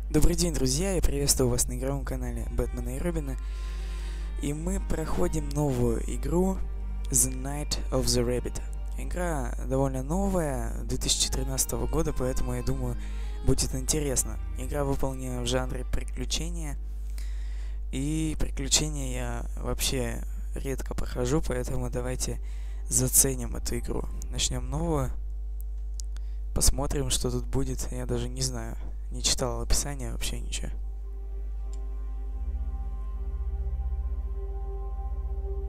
Добрый день, друзья! Я приветствую вас на игровом канале Бэтмена и Робина. И мы проходим новую игру The Night of the Rabbit. Игра довольно новая, 2013 года, поэтому, я думаю, будет интересно. Игра выполнена в жанре приключения. И приключения я вообще редко прохожу, поэтому давайте заценим эту игру. Начнем новую. Посмотрим, что тут будет. Я даже не знаю. Не читал описания, вообще ничего.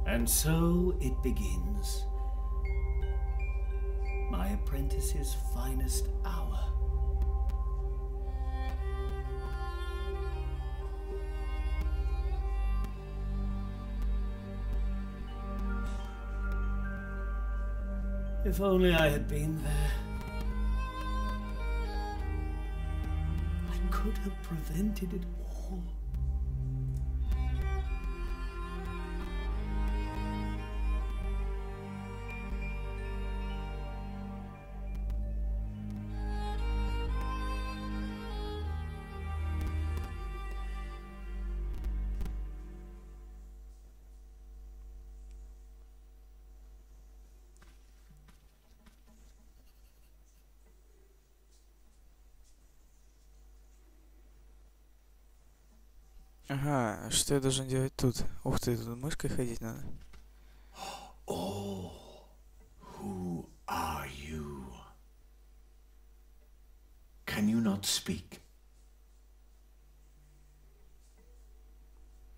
And so it begins. My apprentice's finest hour. If only I had been there. I could have prevented it all. Ага, что я должен делать тут? Ух ты, тут мышкой ходить надо. Oh, who are you? Can you not speak?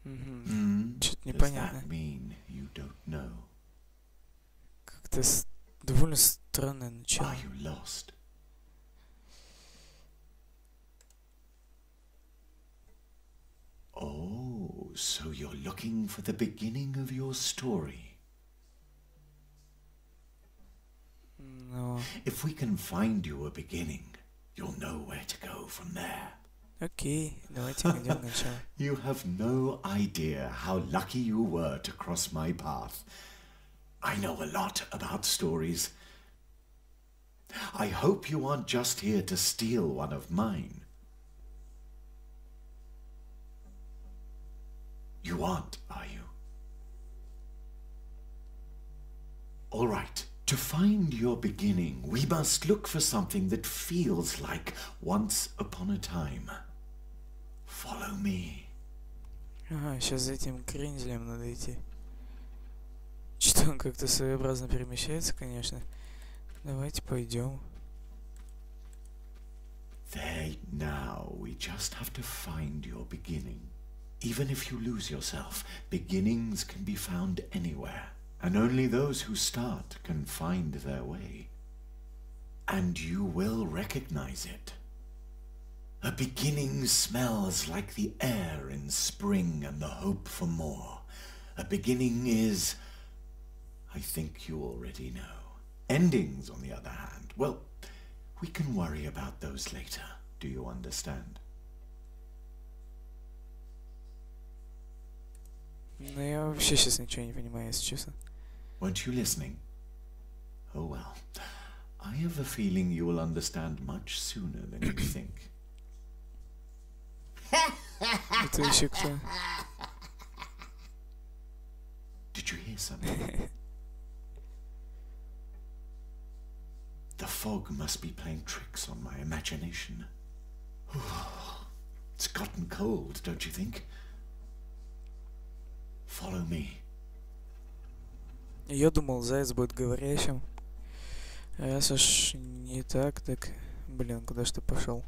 Что-то Does непонятно. that mean you don't know? Как-то довольно странное начало. Are you lost? Oh, so you're looking for the beginning of your story. Ну, If we can find you a beginning, you'll know where to go from there. окей, давайте найдем начало. You have no idea how lucky you were to cross my path. I know a lot about stories. I hope you aren't just here to steal one of mine. You aren't, are you? All right. To find your beginning, we must look for something that feels like once upon a time. Follow me. Ага, сейчас за этим кренделем надо идти. Что-то он как-то своеобразно перемещается, конечно. Давайте пойдем. There now, we just have to find your beginning. Even if you lose yourself, beginnings can be found anywhere. And only those who start can find their way. And you will recognize it. A beginning smells like the air in spring and the hope for more. A beginning is, I think you already know. Endings, on the other hand, well, we can worry about those later. Do you understand? Ну, я вообще сейчас ничего не понимаю, если честно. Weren't you listening? Oh well. I have a feeling you will understand much sooner than you think. Это еще кто? Did you hear something? The fog must be playing tricks on my imagination. It's gotten cold, don't you think? Follow me. Я думал, заяц будет говорящим. Раз уж не так, так... Блин, куда ж ты пошел?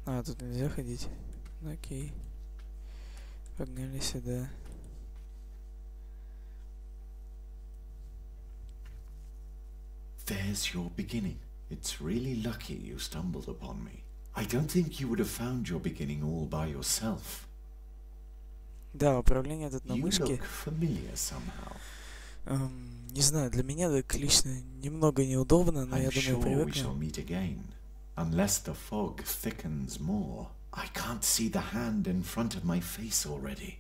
А, тут нельзя ходить. Окей. Погнали сюда. There's your beginning. It's really lucky you stumbled upon me. I don't think you would have found your beginning all by yourself. Да, управление тут на You мышке. look familiar somehow. Не знаю, для меня так лично немного неудобно, но я I'm думаю, sure we shall привыкну. meet again. Unless the fog thickens more. I can't see the hand in front of my face already.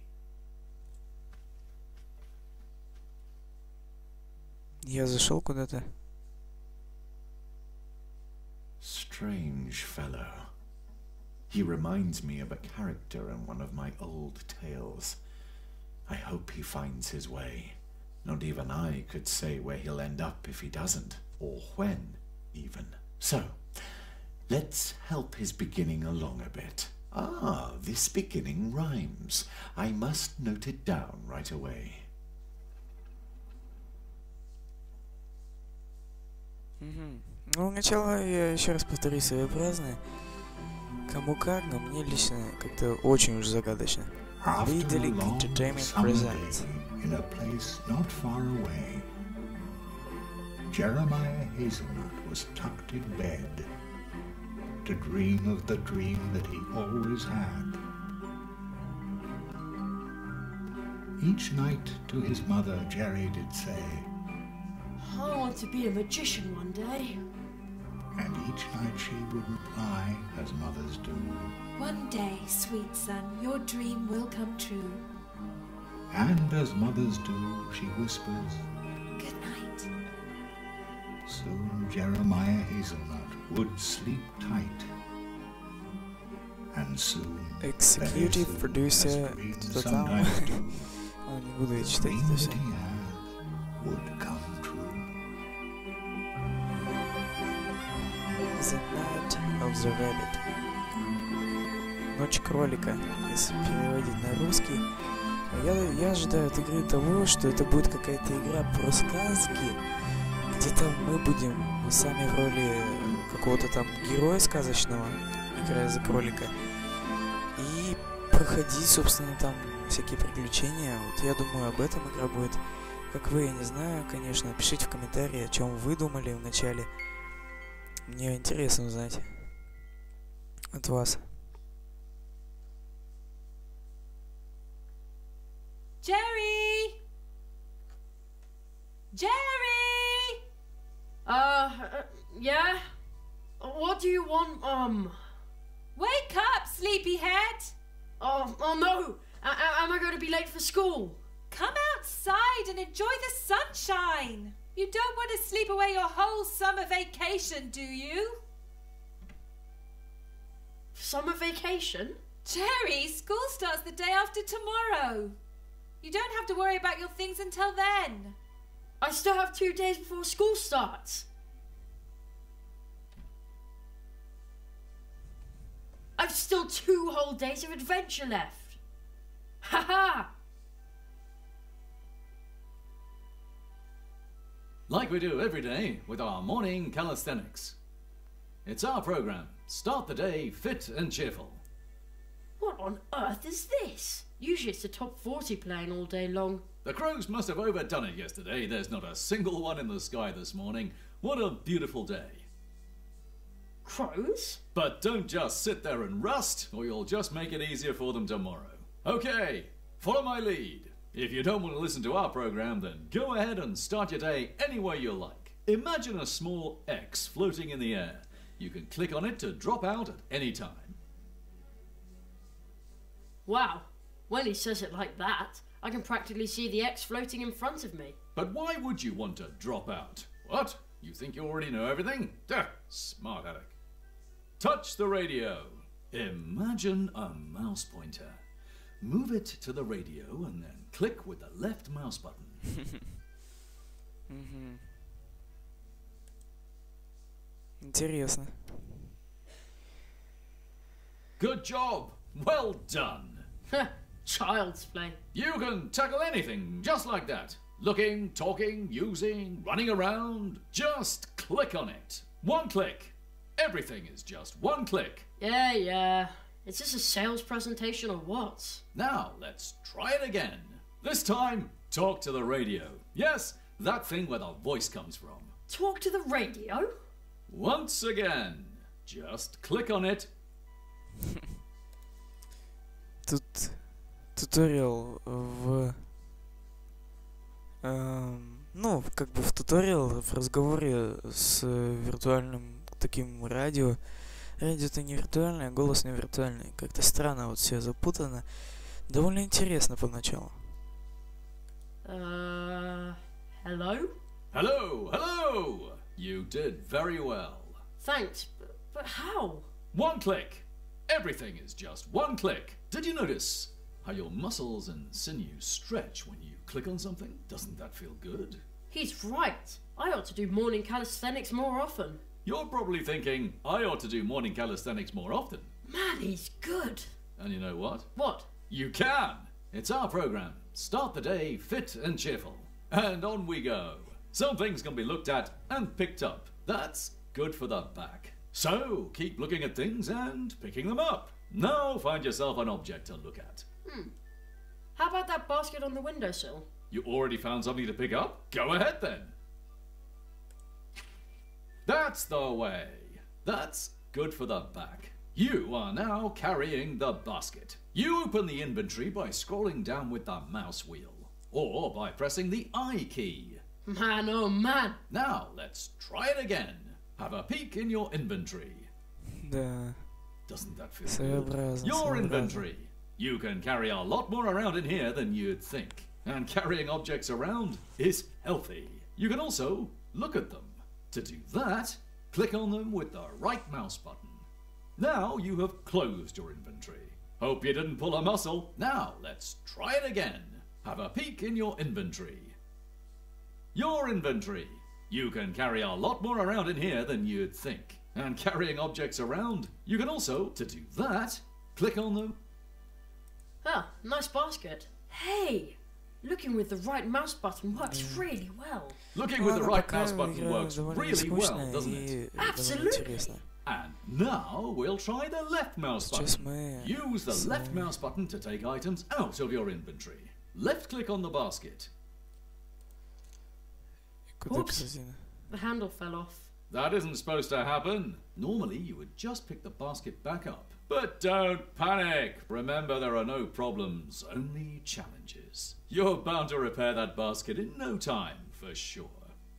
Я зашел куда-то. Strange fellow. He reminds me of a character in one of my old tales. I hope he finds his way. Not even I could say where he'll end up if he doesn't, or when, even. So, let's help his beginning along a bit. Ah, this beginning rhymes. I must note it down right away. Ну, начало, я еще раз повторюсь, своеобразное. Кому как, но мне лично как-то очень уж загадочно. Виделик Entertainment presents. In a place not far away, Jeremiah Hazelnut was tucked in bed to dream of the dream that he always had. Each night to his mother, Jerry did say, I want to be a magician one day. and each night she would reply, as mothers do, One day, sweet son, your dream will come true. and as mothers do, she whispers, Good night. soon Jeremiah Hazelnut would sleep tight. And soon, Executive very soon, producer as dreams Total. sometimes do, Не буду я читать dream это that все. he had would come true. The Night of the Rabbit. Ночь кролика, если переводить на русский. Я ожидаю от игры того, что это будет какая-то игра про сказки, где там мы будем сами в роли какого-то там героя сказочного, играя за кролика, и проходить, собственно, там всякие приключения. Вот я думаю, об этом игра будет. Как вы, я не знаю, конечно, пишите в комментарии, о чем вы думали в начале. Мне интересно узнать от вас. Jerry! Jerry! Yeah? What do you want, Wake up, sleepyhead! Oh no! Am I going to be late for school? Come outside and enjoy the sunshine! You don't want to sleep away your whole summer vacation, do you? Summer vacation? Jerry, school starts the day after tomorrow. You don't have to worry about your things until then. I still have 2 days before school starts. I've still 2 whole days of adventure left. Ha ha! Like we do every day with our morning calisthenics. It's our program. Start the day fit and cheerful. What on earth is this? Usually it's the top 40 playing all day long. The crows must have overdone it yesterday. There's not a single one in the sky this morning. What a beautiful day. Crows? But don't just sit there and rust, or you'll just make it easier for them tomorrow. Okay, follow my lead. If you don't want to listen to our program, then go ahead and start your day any way you like. Imagine a small X floating in the air. You can click on it to drop out at any time. Wow. When he says it like that, I can practically see the X floating in front of me. But why would you want to drop out? What? You think you already know everything? Duh, smart aleck. Touch the radio. Imagine a mouse pointer. Move it to the radio and then click with the left mouse button. Интересно. Good job. Well done. Child's play. You can tackle anything just like that. Looking, talking, using, running around. Just click on it. One click. Everything is just one click. Yeah. Is this a sales presentation or what? Now, let's try it again. This time, talk to the radio. Yes, that thing where the voice comes from. Talk to the radio? Once again, just click on it. Тут туториал ну, как бы в туториал, в разговоре с виртуальным таким радио. Радио-то не виртуальное, а голос не виртуальный. Как-то странно вот все запутано. Довольно интересно поначалу. Hello? Hello! You did very well. Thanks, but how? One click. Everything is just one click. Did you notice how your muscles and sinews stretch when you click on something? Doesn't that feel good? He's right. I ought to do morning calisthenics more often. You're probably thinking, I ought to do morning calisthenics more often. Man, he's good. And you know what? What? You can! It's our program. Start the day fit and cheerful. And on we go. Some things can be looked at and picked up. That's good for the back. So, keep looking at things and picking them up. Now find yourself an object to look at. How about that basket on the windowsill? You already found something to pick up? Go ahead then. That's the way. That's good for the back. You are now carrying the basket. You open the inventory by scrolling down with the mouse wheel, or by pressing the I key. Man, oh man. Now let's try it again. Have a peek in your inventory. Да. Doesn't that feel Своеобразно, good? Your своеобразно. inventory. You can carry a lot more around in here than you'd think. And carrying objects around is healthy. You can also look at them. To do that, click on them with the right mouse button. Now you have closed your inventory. Hope you didn't pull a muscle. Now let's try it again. Have a peek in your inventory. Your inventory. You can carry a lot more around in here than you'd think. And carrying objects around, you can also, to do that, click on them. Ah, nice basket. Hey, looking with the right mouse button works really well. Looking with the right пока mouse button игра works довольно really well, скучная doesn't и it? довольно Absolutely. интересная. And now we'll try the left mouse Сейчас button. мы Use the left mouse button to take items out of your inventory. Left click on the basket. Куда Oops. корзина? The handle fell off. That isn't supposed to happen. Normally you would just pick the basket back up. But don't panic. Remember, there are no problems, only challenges. You're bound to repair that basket in no time, for sure.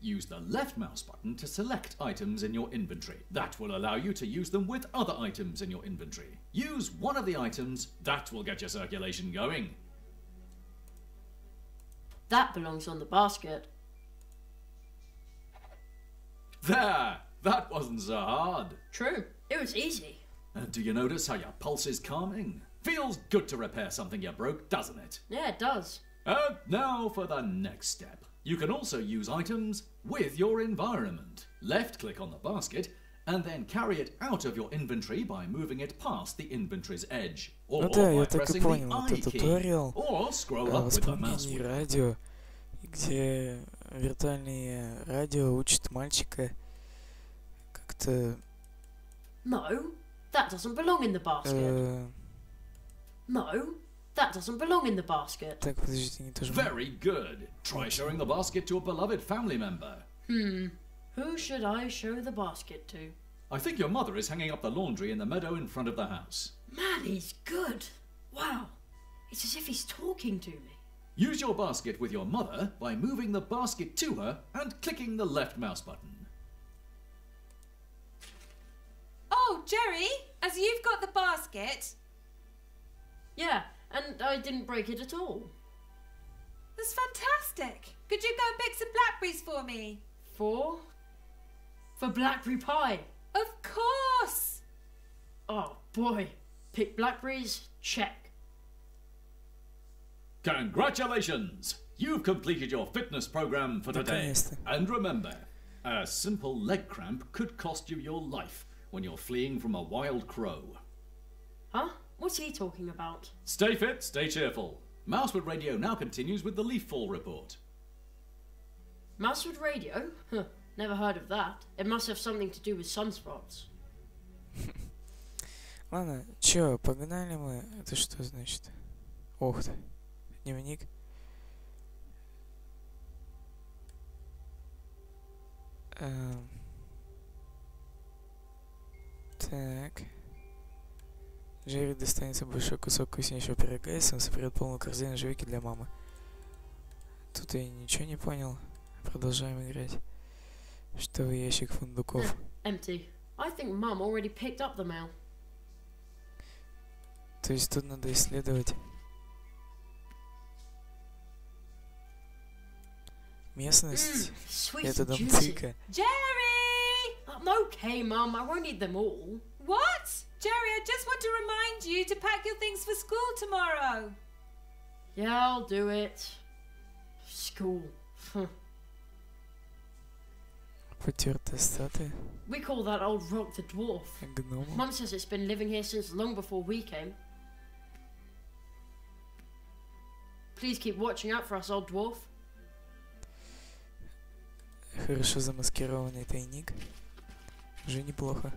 Use the left mouse button to select items in your inventory. That will allow you to use them with other items in your inventory. Use one of the items, that will get your circulation going. That belongs on the basket. There! That wasn't so hard. True, it was easy. And do you notice how your pulse is calming? Feels good to repair something you broke, doesn't it? Yeah, it does. And now for the next step. You can also use items with your environment. Left click on the basket and then carry it out of your inventory by moving it past the inventory's edge. Or Ну да, by я так и pressing понял. the Это I key. туториал Or scroll о up with the mouse воспоминании wheel. радио, где виртуальное радио учит мальчика как-то... No, that doesn't belong in the basket. No, that doesn't belong in the basket. Так, подождите, не то же. Very good. Try showing the basket to a beloved family member. Who should I show the basket to? I think your mother is hanging up the laundry in the meadow in front of the house. Man, he's good. Wow, it's as if he's talking to me. Use your basket with your mother by moving the basket to her and clicking the left mouse button. Oh, Jerry, as you've got the basket, Yeah, and I didn't break it at all. that's fantastic. Could you go and pick some blackberries for me? For blackberry pie. Of course. Oh boy, pick blackberries, check. Congratulations! You've completed your fitness program for today. Наконец-то. And remember, a simple leg cramp could cost you your life when you're fleeing from a wild crow. Huh? What's he talking about? Stay fit, stay cheerful. Mousewood Radio now continues with the leaf fall report. Mousewood radio? Huh, never heard of that. It must have something to do with sunspots. Ладно, чё, погнали мы. Это что значит? Ох ты. Дневник. Так. Джерри достанется большой кусок вкуснейшего пирога, если он соберет полную корзину жвейки для мамы. Тут я ничего не понял. Продолжаем играть. Что в ящик фундуков? Empty. I think Mum already picked up the mail. То есть тут надо исследовать местность Sweet методом juicy. тыка. Jerry! I'm okay, Mum. I won't eat them all. What? Jerry, I just want to told you to pack your things for school tomorrow. Yeah, I'll do it. School. Потертая статуя. We call that old rock the dwarf. Гнома. Mum says it's been living here since long before we came. Please keep watching out for us, old dwarf. Хорошо замаскированный тайник. Уже неплохо.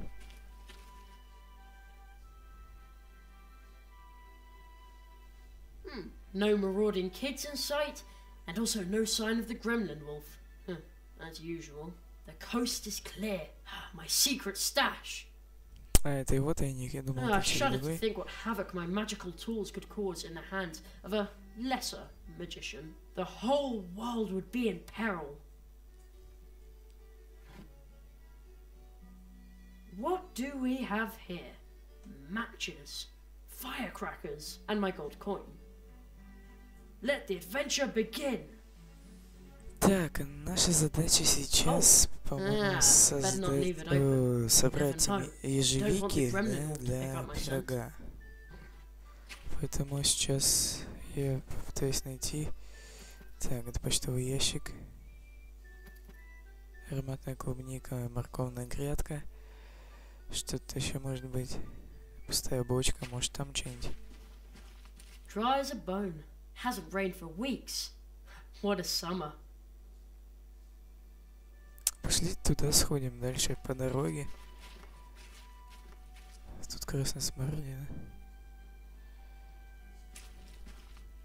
No marauding kids in sight, and also no sign of the gremlin wolf. As usual. The coast is clear. My secret stash. А, это его тайник, я думал, I это shudder to чередовой. think what havoc my magical tools could cause in the hands of a lesser magician. The whole world would be in peril. What do we have here? Matches, firecrackers, and my gold coin. Let the adventure begin. Так, наша задача сейчас, по-моему, собрать ежевики, да, для пирога. Поэтому сейчас я попытаюсь найти. Так, это почтовый ящик. Ароматная клубника, морковная грядка. Что-то еще может быть. Пустая бочка, может там что-нибудь. Dry as a bone. Hasn't rained for weeks. What a summer. Пошли туда сходим, дальше по дороге. Тут красная смородина.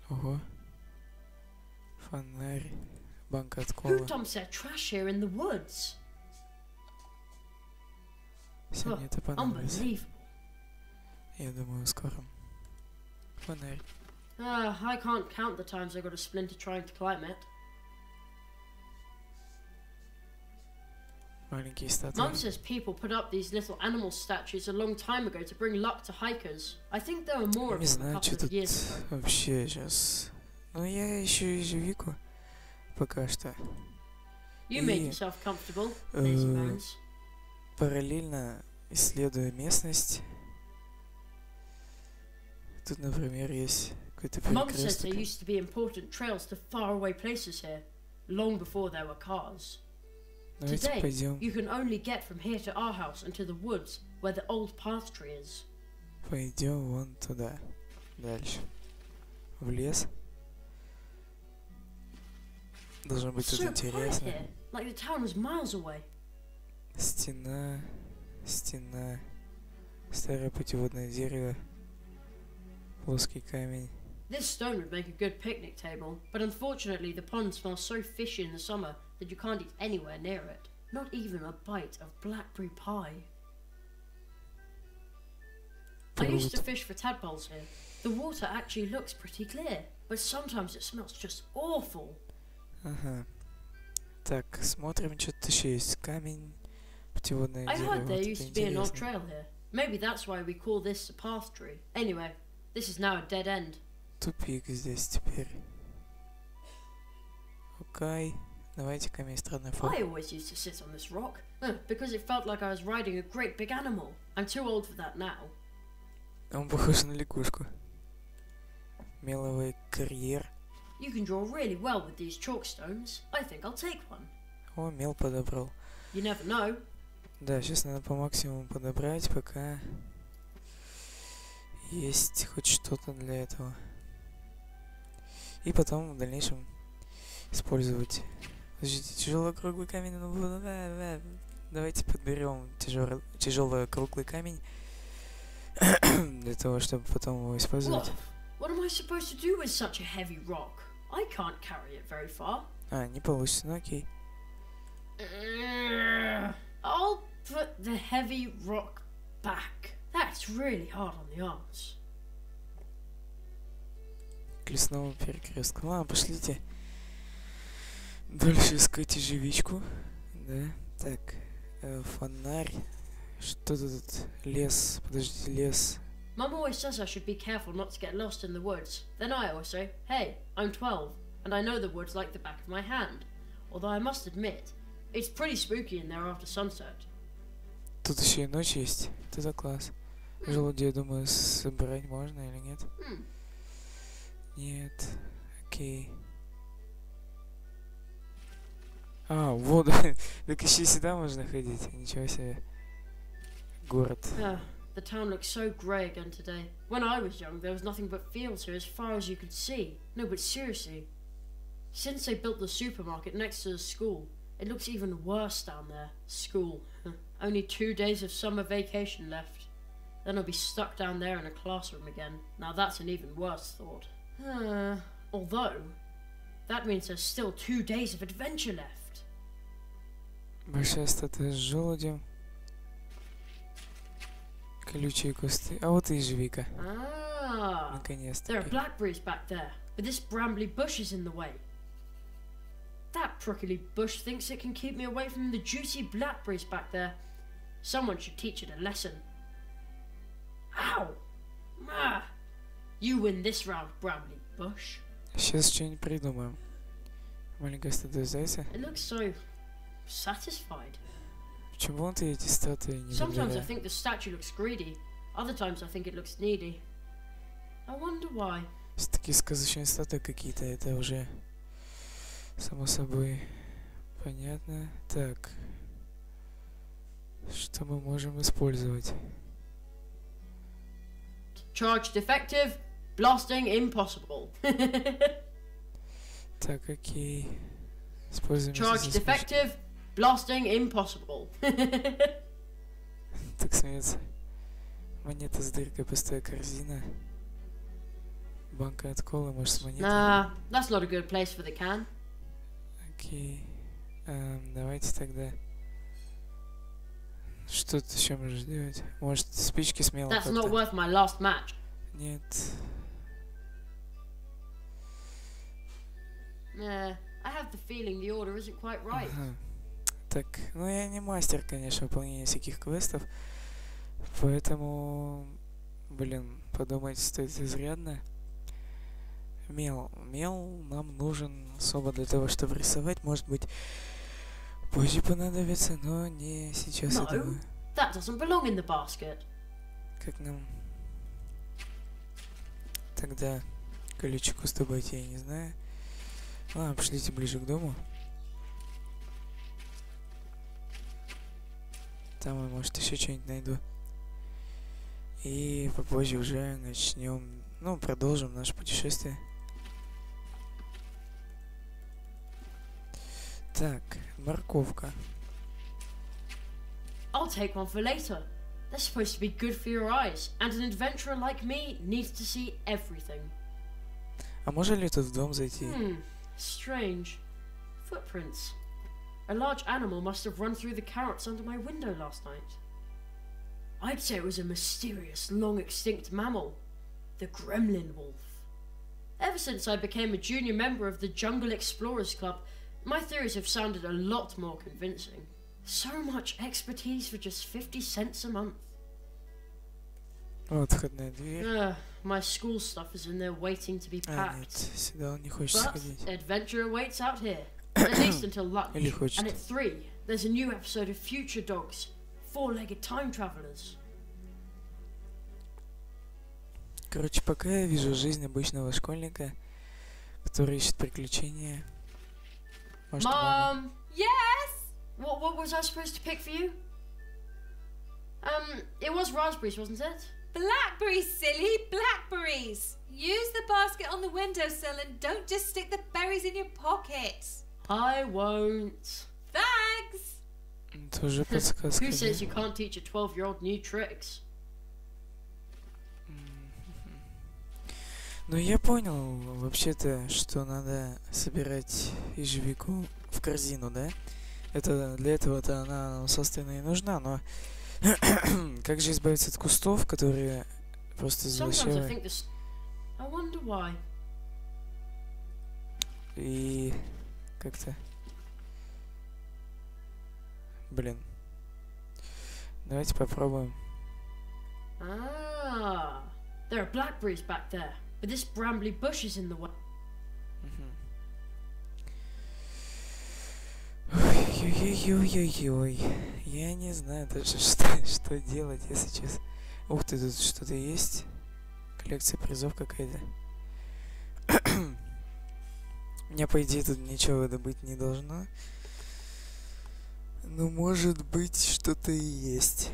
Ого. Фонарь. Банк от Who колы. dumps their trash here in the woods? Сегодня это понадобится. Unbelievable. Я думаю, скоро. Фонарь. I can't count the times I got a splinter trying to climb it. Маленькие статуи. Mum says people put up these little animal statues a long time ago to bring luck to hikers. I think there were more of Не them a знаю, couple что of тут years ago. вообще сейчас. Ну, я ищу ежевику. Пока что. You made И, yourself comfortable, lazy bones. параллельно исследуя местность. Тут, например, есть какой-то Mum says there перекресток. used to be important trails to faraway places here, long before there were cars. Давайте Today, пойдем. you can only get from here to our house and to the woods, where the old path tree is. Пойдем вон туда. Дальше. В лес. Должно быть тут So quiet интересно. here, like the town was miles away. Стена. Стена. Старое путеводное дерево. Плоский камень. This stone would make a good picnic table, but unfortunately the pond smells so fishy in the summer that you can't eat anywhere near it. Not even a bite of blackberry pie. I used to fish for tadpoles here. The water actually looks pretty clear, but sometimes it smells just awful. Ага. Так, смотрим, что-то еще есть. Камень, путеводное I дерево. heard there Вот used это to be an old интересно. trail here. Maybe that's why we call this a path tree. Anyway, this is now a dead end. Тупик здесь теперь. Окей. Давайте камень странной I формы. always used to sit on this rock, because it felt like I was riding a great big animal. I'm too old for that now. Он похож на лягушку. Меловый карьер. You can draw really well with these chalk stones. I think I'll take one. О, мел подобрал. You never know. Да, сейчас надо по максимуму подобрать, пока есть хоть что-то для этого. И потом в дальнейшем использовать. Подождите, тяжелый круглый камень. Давайте подберем тяжелый круглый камень для того, чтобы потом его использовать. What am I supposed to do with such a heavy rock? I can't carry it very far. А, не получится, ну окей. I'll put the heavy rock back. That's really hard on the arms. К лесному перекрестку. Ладно, пошлите дальше искать ежевичку. Да, так, фонарь. Что-то тут, лес, подождите, лес. Mum always says I should be careful not to get lost in the woods. Then I always say, hey, I'm 12, and I know the woods like the back of my hand. Although I must admit, it's pretty spooky in there after sunset. Тут еще и ночь есть. Это класс. Желуди, я думаю, собирать можно или нет? Hmm. Нет. Окей. А, вот. Так еще и сюда можно ходить. Ничего себе. Город. The town looks so grey again today. When I was young, there was nothing but fields here as far as you could see. No, but seriously. Since they built the supermarket next to the school, it looks even worse down there. School. Only 2 days of summer vacation left. Then I'll be stuck down there in a classroom again. Now that's an even worse thought. Although, that means there's still 2 days of adventure left. Большая статуя с желудем. Колючие кусты. А вот и ежевика. There are Наконец-то. blackberries back there, but this brambly bush is in the way. That prickly bush thinks it can keep me away from the juicy blackberries back there. Someone should teach it a lesson. Ow! Ah! You win this round, brambly bush. Сейчас что-нибудь придумаем. Маленькая статуя зайца. It looks so satisfied. Почему ты эти статуи не Sometimes I выбираешь? think the statue looks greedy. Other times I think it looks needy. I wonder why. Все такие сказочные статуи какие-то, это уже само собой понятно. Так. Что мы можем использовать? Charge defective, blasting impossible. Так, окей. Используем Charge эти спички. defective, blasting impossible. Так смеется. Монета с дыркой, пустая корзина. Банка от колы, может, с монетой? Nah, that's not a good place for the can. Окей. Давайте тогда... Что ты еще можешь делать? Может, спички смело That's not как-то? worth my last match. Нет. Nah, I have the feeling the order isn't quite right. Ага. Так, ну я не мастер, конечно, выполнения всяких квестов. Поэтому, блин, подумать стоит изрядно. Мел. Мел нам нужен особо для того, чтобы рисовать. Может быть, позже понадобится, но не сейчас, я No, думаю. that doesn't belong in the basket. Как нам тогда колючий куст обойти, я не знаю. Ладно, пошлите ближе к дому. Там я, может, еще что-нибудь найду. И попозже уже начнем, ну, продолжим наше путешествие. Так, морковка. I'll take one for later. They're supposed to be good for your eyes, and an adventurer like me needs to see everything. А можно ли тут в дом зайти? Strange. Footprints. A large animal must have run through the carrots under my window last night. I'd say it was a mysterious, long-extinct mammal. The gremlin wolf. Ever since I became a junior member of the Jungle Explorers Club, my theories have sounded a lot more convincing. So much expertise for just 50 cents a month. Вот входная дверь. My school stuff is in there waiting to be А, нет, packed. сюда он не хочет But сходить. adventure awaits out here. At least until lunch. Или хочет. And at 3, there's a new episode of Future Dogs, four-legged time travelers. Короче, пока я вижу жизнь обычного школьника, который ищет приключения. Может, мама. Mom, Yes? what was I supposed to pick for you? It was raspberries, wasn't it? Blackberries, silly, blackberries! Use the basket on the windowsill and don't just stick the berries in your pockets. I won't. Thanks! Это уже подсказка. Who says да? you can't teach a 12-year-old new tricks? Ну, я понял, вообще-то, что надо собирать ежевику в корзину, да? Это для этого-то она, собственно, и нужна, но как же избавиться от кустов, которые просто Sometimes I злощавы think this. I wonder why. и как-то... Блин. Давайте попробуем. There are blackberries back there, but this brambly bush is in the way. Ой-ой-ой-ой-ой-ой. Я не знаю даже, что делать, если честно. Ух ты, тут что-то есть. Коллекция призов какая-то. У меня, по идее, тут ничего добыть не должно. Но может быть что-то и есть.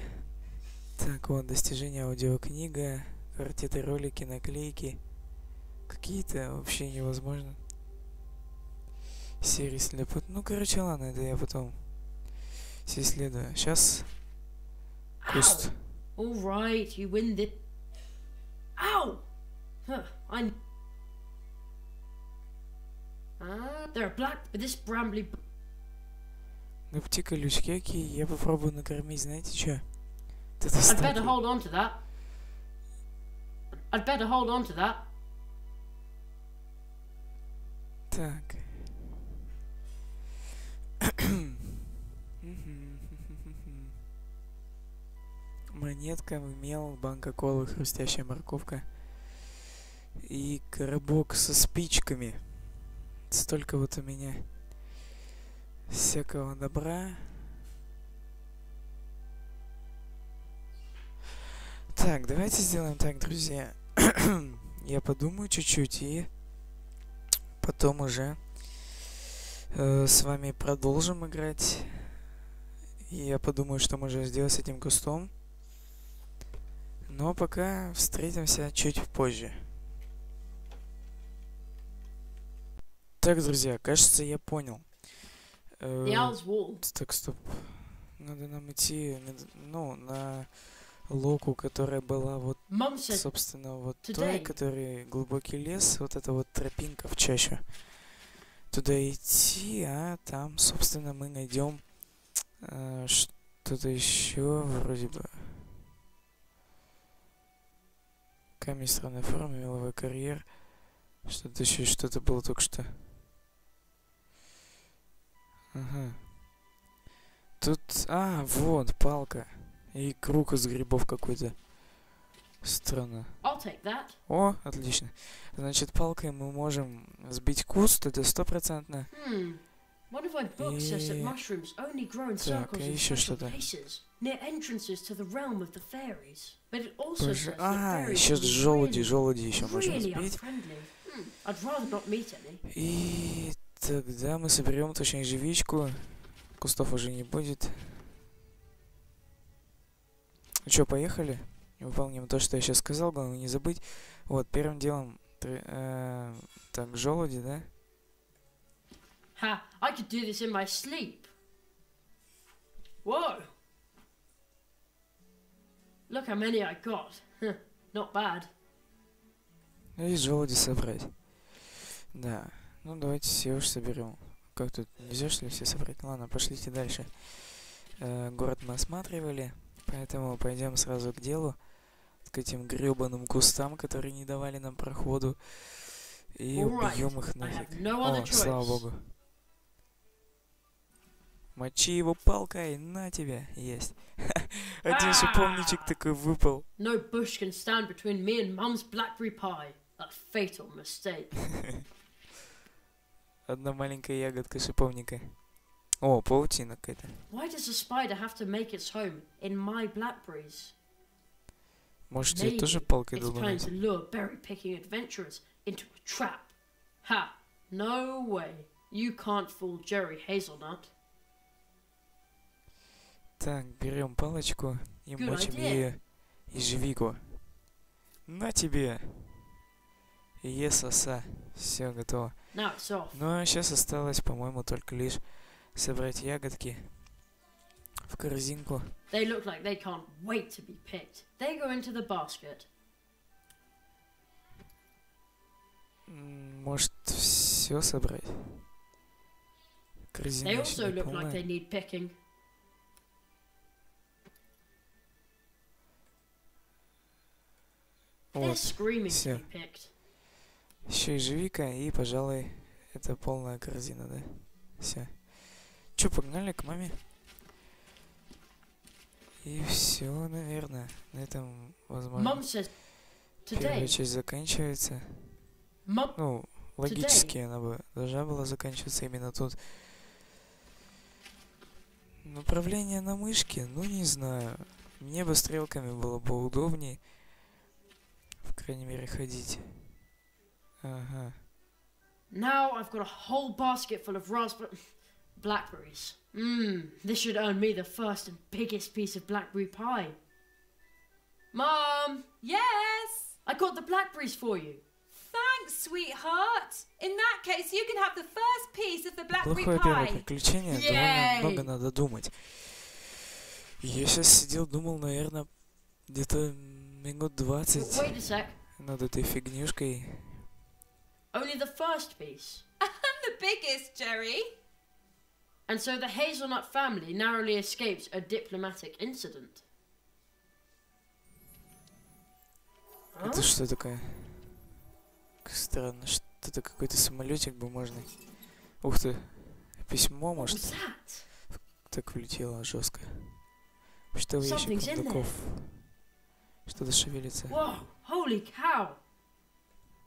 Так, вот, достижение аудиокнига, квартеты, ролики, наклейки. Какие-то вообще невозможно. Серии слепот. Ну, короче, ладно, это я потом все исследую. Сейчас. Куст. All right, you win the. Ow! Huh, there are black, but this brambly. Ну, птицы колючки, окей, я попробую накормить, знаете что? I'd better hold on to that. I'd better hold on to that. Так. Монетка, мел, банка колы, хрустящая морковка и коробок со спичками. Столько вот у меня всякого добра. Так, давайте сделаем так, друзья. Я подумаю чуть-чуть и потом уже с вами продолжим играть. И я подумаю, что можно сделать с этим кустом. Но пока встретимся чуть позже. Так, друзья, кажется, я понял. Так, стоп. Надо нам идти, ну, на локу, которая была вот, собственно, вот той, который глубокий лес, вот эта вот тропинка в чащу. Туда идти, а там, собственно, мы найдем что-то еще вроде бы. Камень странной формы, меловой карьер. Что-то еще, что-то было только что. Ага. Тут, вот, палка. И круг из грибов какой-то. Странно. О, отлично. Значит, палкой мы можем сбить куст, это 100%. Так, и еще что-то. Боже, еще желуди еще можем сбить. И тогда мы соберем точнее живичку. Кустов уже не будет. Ну что, поехали? Выполним то, что я сейчас сказал, главное не забыть. Вот, первым делом, так, желуди, да? Ha, I could do this in my sleep. Whoa. Look how many I got. Not bad. И желуди собрать. Да. Ну, давайте все уж соберем. Как тут, нельзя что ли все собрать? Ладно, пошлите дальше. Город мы осматривали, поэтому пойдем сразу к делу. К этим гребаным кустам, которые не давали нам проходу. И убьем их нафиг. О, слава богу. Мочи его палкой, на тебя, есть. Один шиповничек такой выпал. No bush can stand between me and Mum's blackberry pie. A fatal mistake. Одна маленькая ягодка шиповника. О, паутина какая-то. Why does a spider have to make its home in my blackberries? Может, я тоже палкой it's долбануть? trying to lure berry-picking adventurers into a trap. Ha! No way. You can't fool Jerry Hazelnut. Так, берем палочку и мочим ее ежевику. На тебе! Соса. Все готово. Ну а сейчас осталось, по-моему, только лишь собрать ягодки в корзинку. They look like they can't wait to be picked. They go into the basket. Может, все собрать? Корзина They also look like they need picking. Вот, все. Еще ежевика и, пожалуй, это полная корзина, да? Все. Че, погнали к маме? И все, наверное. На этом, возможно, первая часть заканчивается. Ну, логически она бы должна была заканчиваться именно тут. Направление на мышке, ну не знаю. Мне бы стрелками было бы удобней. По крайней мере, ходить. Ага. Now I've got a whole basket full of blackberries. This should earn me the first and biggest piece of blackberry pie. Mom! Yes? I got the blackberries for you. Thanks, sweetheart. In that case, you can have the first piece of the blackberry Плохое первое pie. приключение. Yay! Довольно много надо думать. Я сейчас сидел, думал, наверное, где-то минут 20 Wait a sec. над этой фигнюшкой. Only the first piece. And the biggest, Jerry. And so the hazelnut family narrowly escapes a diplomatic incident. Это что такое? Странно, что-то какой-то самолетик бумажный. Ух ты, письмо, What может? was that? Так влетело жестко. Почтовый ящик Something's in Фундуков. Что-то шевелится. Whoa, holy cow.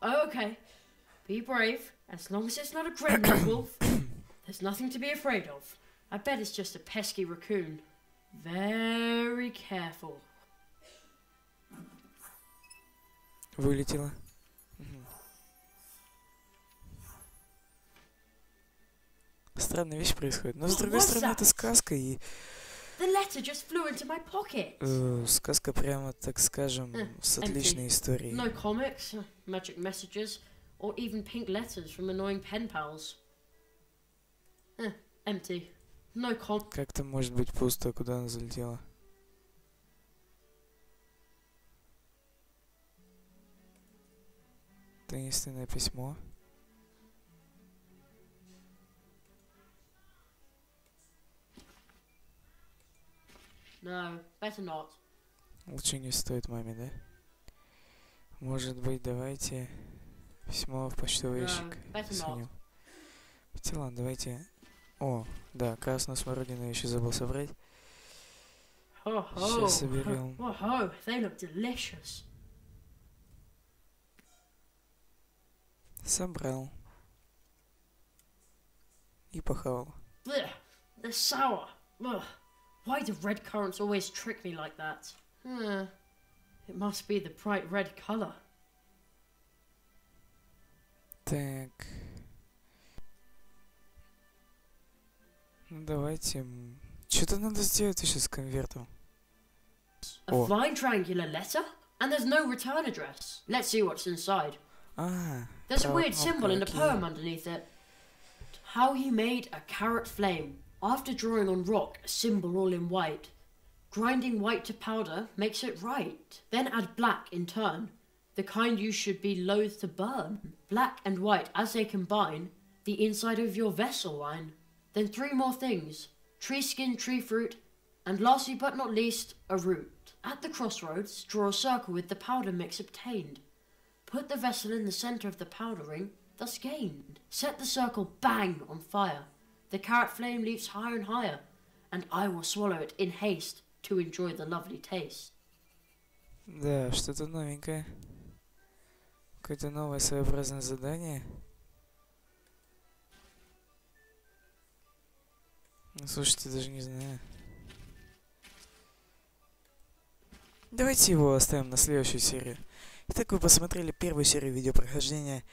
Okay, be brave. As long as it's not a great wolf, there's nothing to be afraid of. I bet it's just a pesky raccoon. Very careful. Вылетело. Мгм. Странная вещь происходит. Но с другой стороны, это сказка, и The letter just flew into my pocket. сказка прямо, так скажем, с отличной историей. No comics, magic messages, or even pink letters from annoying pen pals. Empty. No Как-то может быть пусто, куда она залетела. Таинственное письмо. No, better not. Лучше не стоит маме, да? Может быть, давайте письмо в почтовый ящик better not. сунем. Хотя ладно, давайте... О, да, красную смородину я еще забыл собрать. Сейчас соберем. Oh, they look delicious. Собрал. И похавал. Blech, they're sour. Ugh. Why do red currants always trick me like that? It must be the bright red color. Так. Ну давайте... Что-то надо сделать еще с конвертом. A Oh. flying triangular letter? And there's no return address. Let's see what's inside. There's a weird symbol in the poem underneath it. How he made a carrot flame. After drawing on rock, a symbol all in white. Grinding white to powder makes it right. Then add black in turn, the kind you should be loath to burn. Black and white, as they combine, the inside of your vessel line. Then 3 more things. Tree skin, tree fruit, and lastly but not least, a root. At the crossroads, draw a circle with the powder mix obtained. Put the vessel in the centre of the powder ring, thus gained. Set the circle bang on fire. The carrot flame leaps higher and higher, and I will swallow it in haste to enjoy the lovely taste. Да, что-то новенькое. Какое-то новое своеобразное задание. Ну, слушайте, даже не знаю. Давайте его оставим на следующую серию. Итак, вы посмотрели первую серию видеопрохождения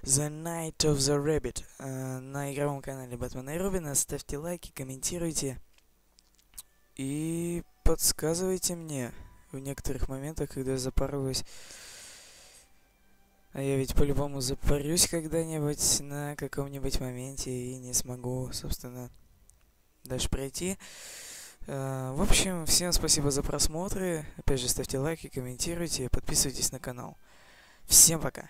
The Night of the Rabbit на игровом канале Бэтмена и Робина. Ставьте лайки, комментируйте и подсказывайте мне в некоторых моментах, когда я запарываюсь. А я ведь по-любому запарюсь когда-нибудь на каком-нибудь моменте и не смогу, собственно, дальше пройти. В общем, всем спасибо за просмотры. Опять же, ставьте лайки, комментируйте, подписывайтесь на канал. Всем пока!